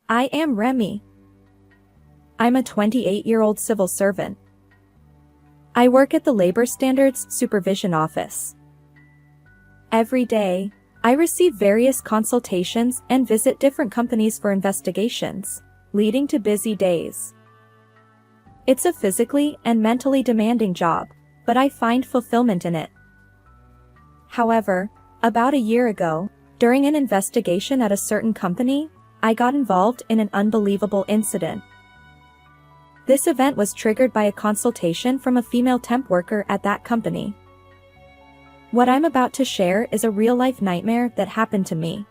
I am Remy. I'm a 28-year-old civil servant. I work at the Labor Standards Supervision Office. Every day, I receive various consultations and visit different companies for investigations, leading to busy days. It's a physically and mentally demanding job, but I find fulfillment in it. However, about a year ago, during an investigation at a certain company, I got involved in an unbelievable incident. This event was triggered by a consultation from a female temp worker at that company. What I'm about to share is a real-life nightmare that happened to me.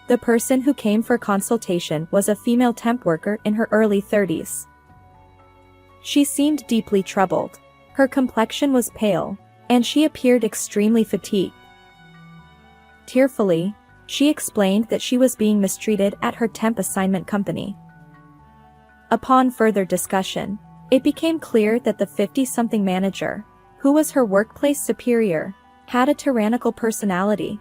The person who came for consultation was a female temp worker in her early 30s. She seemed deeply troubled. Her complexion was pale, and she appeared extremely fatigued. Tearfully, she explained that she was being mistreated at her temp assignment company. Upon further discussion, it became clear that the 50-something manager, who was her workplace superior, had a tyrannical personality.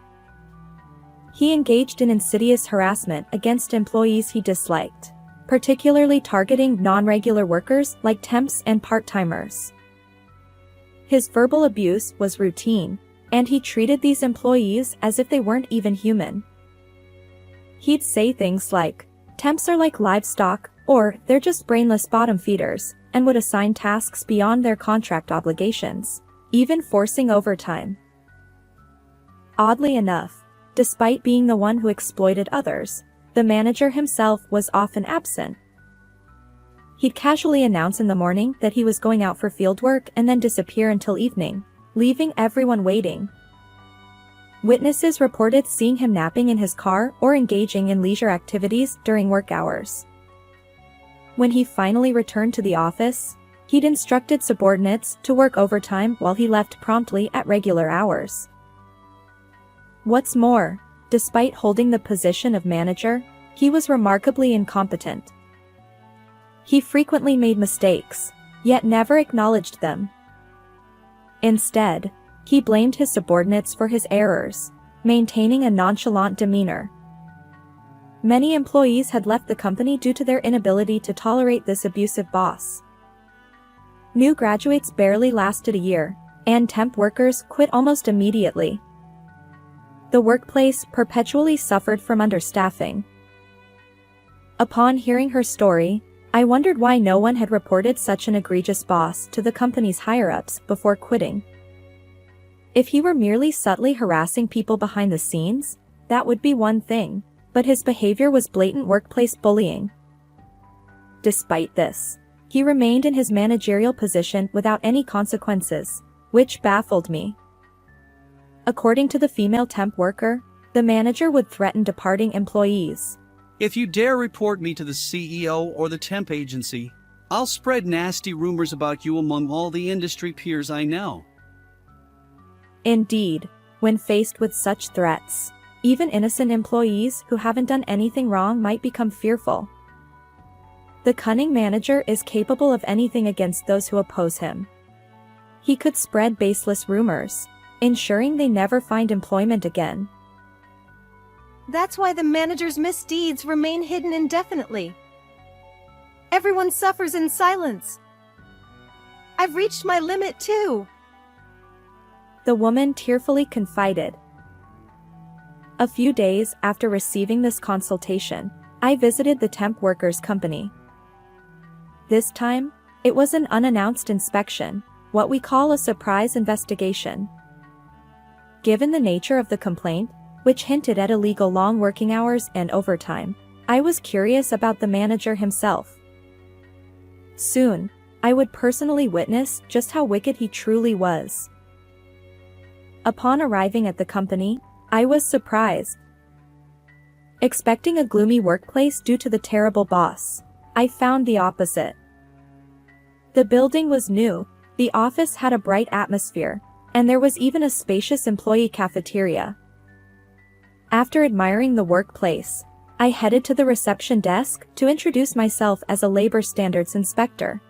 He engaged in insidious harassment against employees he disliked, particularly targeting non-regular workers like temps and part-timers. His verbal abuse was routine, and he treated these employees as if they weren't even human. He'd say things like, "Temps are like livestock," or "they're just brainless bottom feeders," and would assign tasks beyond their contract obligations, even forcing overtime. Oddly enough, despite being the one who exploited others, the manager himself was often absent. He'd casually announce in the morning that he was going out for field work and then disappear until evening, leaving everyone waiting. Witnesses reported seeing him napping in his car or engaging in leisure activities during work hours. When he finally returned to the office, he'd instructed subordinates to work overtime while he left promptly at regular hours. What's more, despite holding the position of manager, he was remarkably incompetent. He frequently made mistakes, yet never acknowledged them. Instead, he blamed his subordinates for his errors, maintaining a nonchalant demeanor. Many employees had left the company due to their inability to tolerate this abusive boss. New graduates barely lasted a year, and temp workers quit almost immediately. The workplace perpetually suffered from understaffing. Upon hearing her story, I wondered why no one had reported such an egregious boss to the company's higher-ups before quitting. If he were merely subtly harassing people behind the scenes, that would be one thing, but his behavior was blatant workplace bullying. Despite this, he remained in his managerial position without any consequences, which baffled me. According to the female temp worker, the manager would threaten departing employees. "If you dare report me to the CEO or the temp agency, I'll spread nasty rumors about you among all the industry peers I know." Indeed, when faced with such threats, even innocent employees who haven't done anything wrong might become fearful. The cunning manager is capable of anything against those who oppose him. He could spread baseless rumors, ensuring they never find employment again. That's why the manager's misdeeds remain hidden indefinitely. Everyone suffers in silence. I've reached my limit too. The woman tearfully confided. A few days after receiving this consultation, I visited the temp workers' company. This time, it was an unannounced inspection, what we call a surprise investigation. Given the nature of the complaint, which hinted at illegal long working hours and overtime, I was curious about the manager himself. Soon, I would personally witness just how wicked he truly was. Upon arriving at the company, I was surprised. Expecting a gloomy workplace due to the terrible boss, I found the opposite. The building was new, the office had a bright atmosphere, and there was even a spacious employee cafeteria. After admiring the workplace, I headed to the reception desk to introduce myself as a labor standards inspector.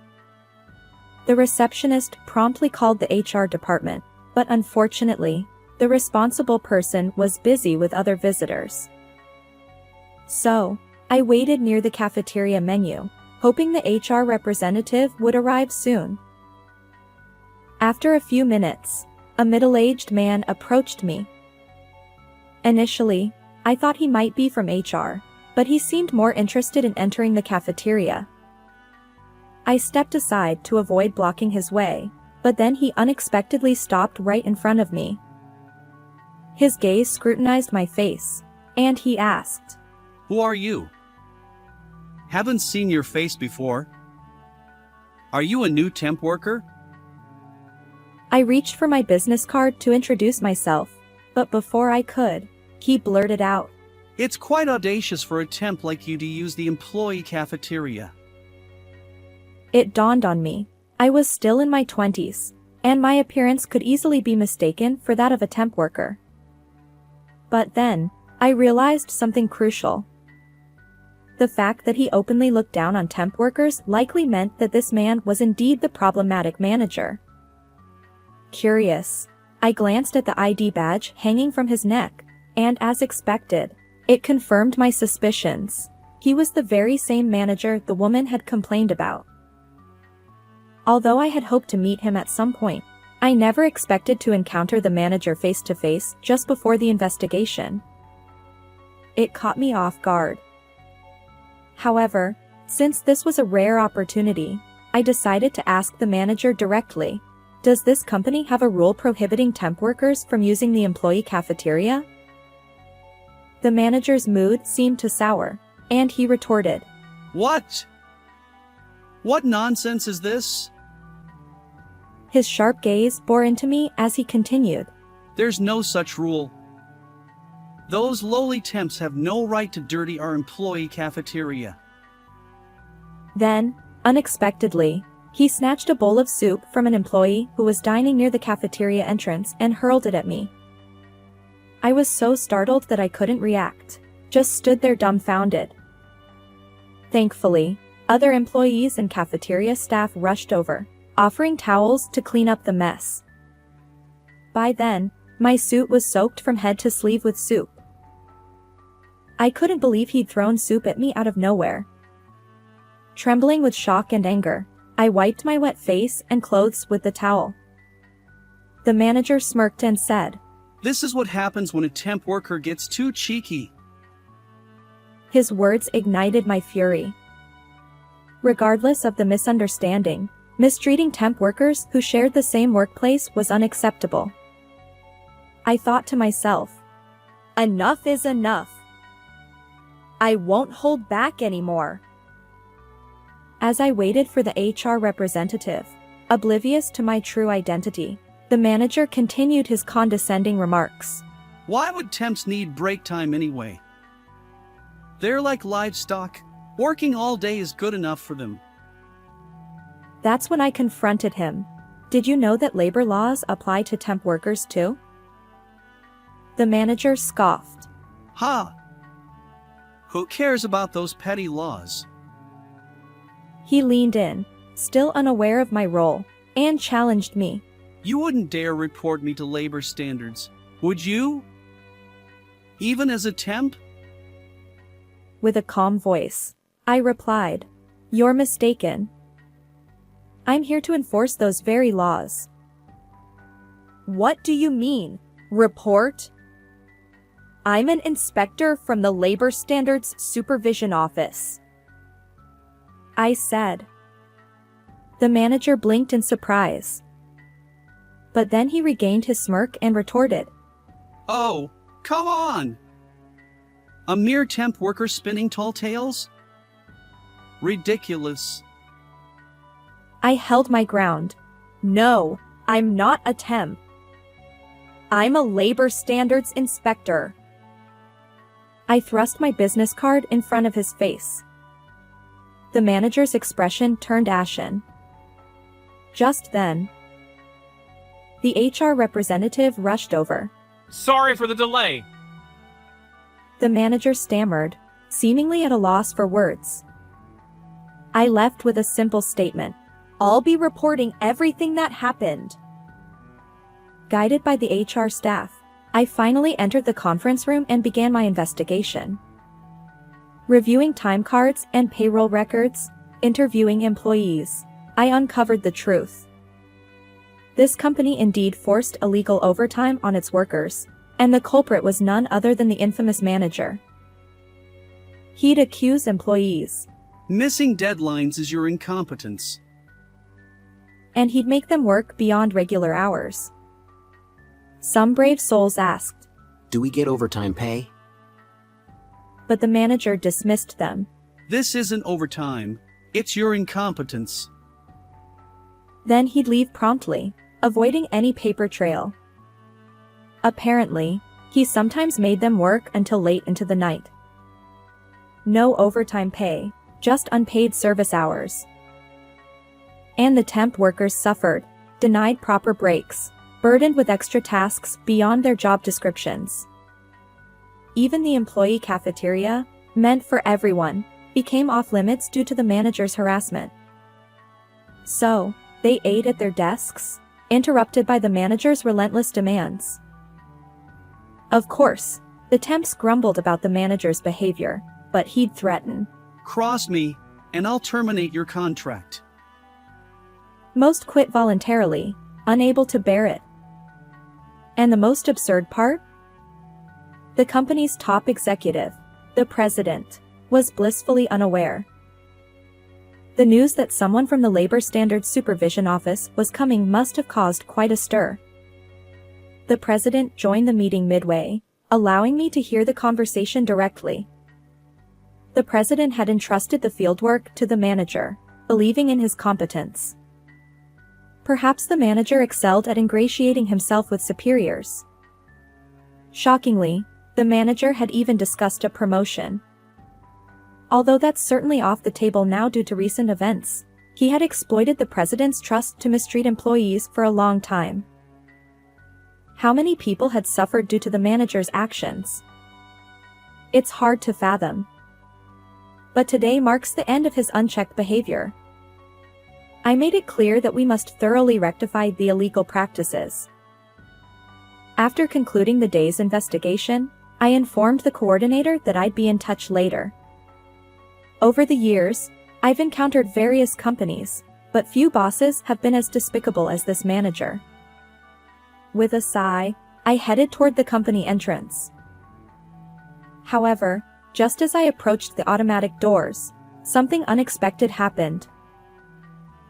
The receptionist promptly called the HR department, but unfortunately, the responsible person was busy with other visitors. So, I waited near the cafeteria menu, hoping the HR representative would arrive soon. After a few minutes, a middle-aged man approached me. Initially, I thought he might be from HR, but he seemed more interested in entering the cafeteria. I stepped aside to avoid blocking his way, but then he unexpectedly stopped right in front of me. His gaze scrutinized my face, and he asked, Who are you? Haven't seen your face before. Are you a new temp worker? I reached for my business card to introduce myself, but before I could, he blurted out, It's quite audacious for a temp like you to use the employee cafeteria. It dawned on me. I was still in my 20s, and my appearance could easily be mistaken for that of a temp worker. But then, I realized something crucial. The fact that he openly looked down on temp workers likely meant that this man was indeed the problematic manager. Curious, I glanced at the ID badge hanging from his neck, and as expected, it confirmed my suspicions. He was the very same manager the woman had complained about. Although I had hoped to meet him at some point, I never expected to encounter the manager face to face just before the investigation. It caught me off guard. However, since this was a rare opportunity, I decided to ask the manager directly, Does this company have a rule prohibiting temp workers from using the employee cafeteria? The manager's mood seemed to sour, and he retorted, What? What nonsense is this? His sharp gaze bore into me as he continued, There's no such rule. Those lowly temps have no right to dirty our employee cafeteria. Then, unexpectedly, he snatched a bowl of soup from an employee who was dining near the cafeteria entrance and hurled it at me. I was so startled that I couldn't react, just stood there dumbfounded. Thankfully, other employees and cafeteria staff rushed over, offering towels to clean up the mess. By then, my suit was soaked from head to sleeve with soup. I couldn't believe he'd thrown soup at me out of nowhere. Trembling with shock and anger, I wiped my wet face and clothes with the towel. The manager smirked and said, This is what happens when a temp worker gets too cheeky. His words ignited my fury. Regardless of the misunderstanding, mistreating temp workers who shared the same workplace was unacceptable. I thought to myself, Enough is enough. I won't hold back anymore. As I waited for the HR representative, oblivious to my true identity, the manager continued his condescending remarks. Why would temps need break time anyway? They're like livestock. Working all day is good enough for them. That's when I confronted him. Did you know that labor laws apply to temp workers too? The manager scoffed. Ha! Who cares about those petty laws? He leaned in, still unaware of my role, and challenged me. You wouldn't dare report me to labor standards, would you? Even as a temp? With a calm voice, I replied, You're mistaken. I'm here to enforce those very laws. What do you mean, report? I'm an inspector from the Labor Standards Supervision Office, I said. The manager blinked in surprise. But then he regained his smirk and retorted, Oh, come on! A mere temp worker spinning tall tales? Ridiculous. I held my ground. No, I'm not a temp. I'm a labor standards inspector. I thrust my business card in front of his face. The manager's expression turned ashen. Just then, the HR representative rushed over. Sorry for the delay. The manager stammered, seemingly at a loss for words. I left with a simple statement. I'll be reporting everything that happened. Guided by the HR staff, I finally entered the conference room and began my investigation. Reviewing time cards and payroll records, interviewing employees, I uncovered the truth. This company indeed forced illegal overtime on its workers, and the culprit was none other than the infamous manager. He'd accuse employees, Missing deadlines is your incompetence. and he'd make them work beyond regular hours. Some brave souls asked, Do we get overtime pay? but the manager dismissed them. This isn't overtime, it's your incompetence. Then he'd leave promptly, avoiding any paper trail. Apparently, he sometimes made them work until late into the night. No overtime pay, just unpaid service hours. And the temp workers suffered, denied proper breaks, burdened with extra tasks beyond their job descriptions. Even the employee cafeteria, meant for everyone, became off limits due to the manager's harassment. So, they ate at their desks, interrupted by the manager's relentless demands. Of course, the temps grumbled about the manager's behavior, but he'd threaten. Cross me, and I'll terminate your contract. Most quit voluntarily, unable to bear it. And the most absurd part? The company's top executive, the president, was blissfully unaware. The news that someone from the Labor Standards Supervision Office was coming must have caused quite a stir. The president joined the meeting midway, allowing me to hear the conversation directly. The president had entrusted the fieldwork to the manager, believing in his competence. Perhaps the manager excelled at ingratiating himself with superiors. Shockingly, the manager had even discussed a promotion. Although that's certainly off the table now due to recent events, he had exploited the president's trust to mistreat employees for a long time. How many people had suffered due to the manager's actions? It's hard to fathom. But today marks the end of his unchecked behavior. I made it clear that we must thoroughly rectify the illegal practices. After concluding the day's investigation, I informed the coordinator that I'd be in touch later. Over the years, I've encountered various companies, but few bosses have been as despicable as this manager. With a sigh, I headed toward the company entrance. However, just as I approached the automatic doors, something unexpected happened.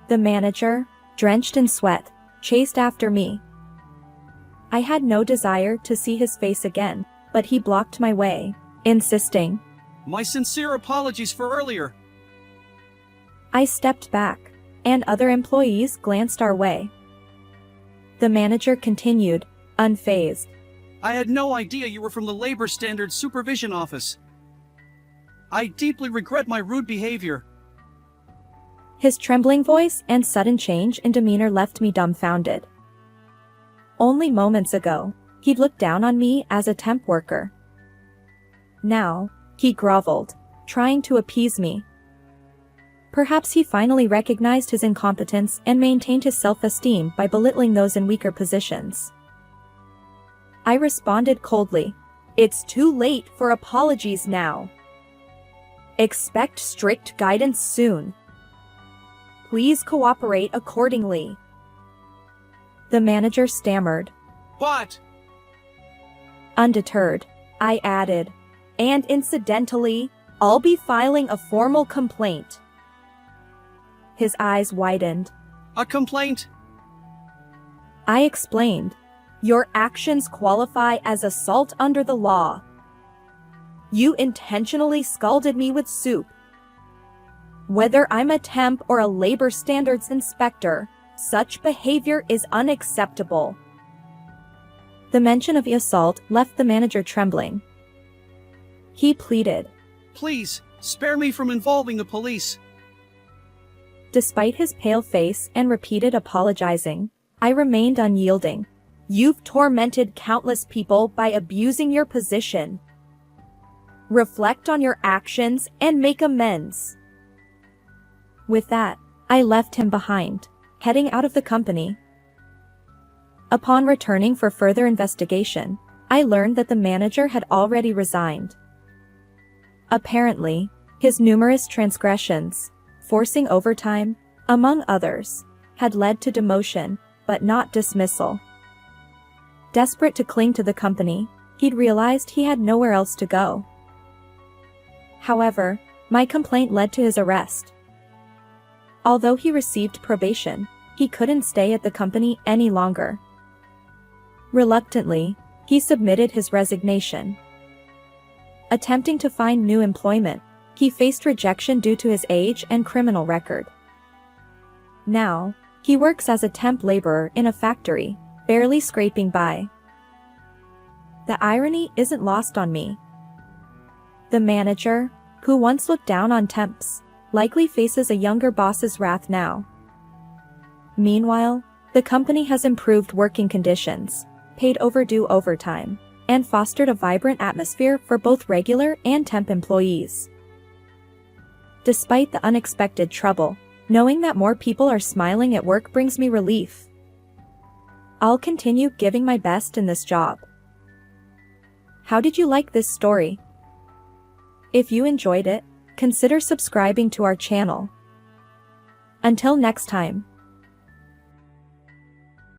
The manager, drenched in sweat, chased after me. I had no desire to see his face again, but he blocked my way, insisting. My sincere apologies for earlier. I stepped back, and other employees glanced our way. The manager continued, unfazed. I had no idea you were from the Labor Standards Supervision Office. I deeply regret my rude behavior. His trembling voice and sudden change in demeanor left me dumbfounded. Only moments ago, he'd looked down on me as a temp worker. Now, he groveled, trying to appease me. Perhaps he finally recognized his incompetence and maintained his self-esteem by belittling those in weaker positions. I responded coldly. It's too late for apologies now. Expect strict guidance soon. Please cooperate accordingly. The manager stammered. But Undeterred, I added, and incidentally, I'll be filing a formal complaint. His eyes widened. a complaint? I explained. Your actions qualify as assault under the law. You intentionally scalded me with soup. Whether I'm a temp or a labor standards inspector, such behavior is unacceptable. The mention of the assault left the manager trembling. He pleaded. Please, spare me from involving the police. Despite his pale face and repeated apologizing, I remained unyielding. You've tormented countless people by abusing your position. Reflect on your actions and make amends. With that, I left him behind, heading out of the company. Upon returning for further investigation, I learned that the manager had already resigned. Apparently, his numerous transgressions, forcing overtime, among others, had led to demotion, but not dismissal. Desperate to cling to the company, he'd realized he had nowhere else to go. However, my complaint led to his arrest. Although he received probation, he couldn't stay at the company any longer. Reluctantly, he submitted his resignation. Attempting to find new employment, he faced rejection due to his age and criminal record. Now, he works as a temp laborer in a factory, barely scraping by. The irony isn't lost on me. The manager, who once looked down on temps, likely faces a younger boss's wrath now. Meanwhile, the company has improved working conditions, paid overdue overtime, and fostered a vibrant atmosphere for both regular and temp employees. Despite the unexpected trouble, knowing that more people are smiling at work brings me relief. I'll continue giving my best in this job. How did you like this story? If you enjoyed it, consider subscribing to our channel. Until next time.